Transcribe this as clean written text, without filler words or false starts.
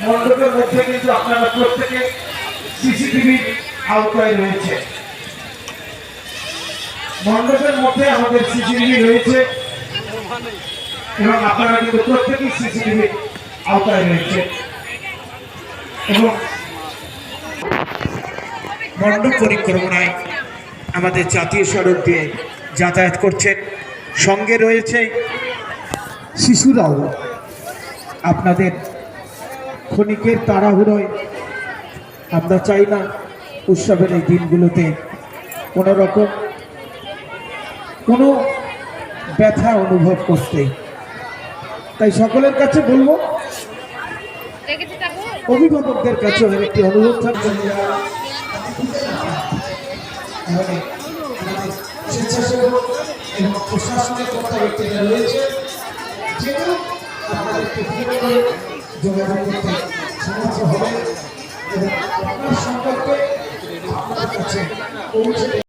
মণ্ডপের মধ্যে কিন্তু আপনারা প্রত্যেকে সিসিটিভির আওতায় রয়েছে। মণ্ডপের মধ্যে আমাদের সিসিটিভি রয়েছে এবং আপনারা কিন্তু প্রত্যেকেই সিসিটিভির আওতায় রয়েছে এবং মণ্ডপ পরিক্রমায় আমাদের জাতীয় সড়ক দিয়ে যাতায়াত করছেন। সঙ্গে রয়েছে শিশুরাও। আপনাদের ক্ষণিকের তাড়াহুড়োয় আমরা চাই না উৎসবের এই দিনগুলোতে কোনো রকম কোনো ব্যথা অনুভব করতে। তাই সকলের কাছে বলবো, অভিভাবকদের কাছে একটি অনুরোধ থাকবে, স্বেচ্ছাসেবক এবং প্রশাসনের কর্তাব্যক্তিরা রয়েছে, যেগুলো আপনাদেরকে যোগাযোগ করতে সমর্থ হবে এবং আপনার সম্পর্কে আপনার কাছে পৌঁছে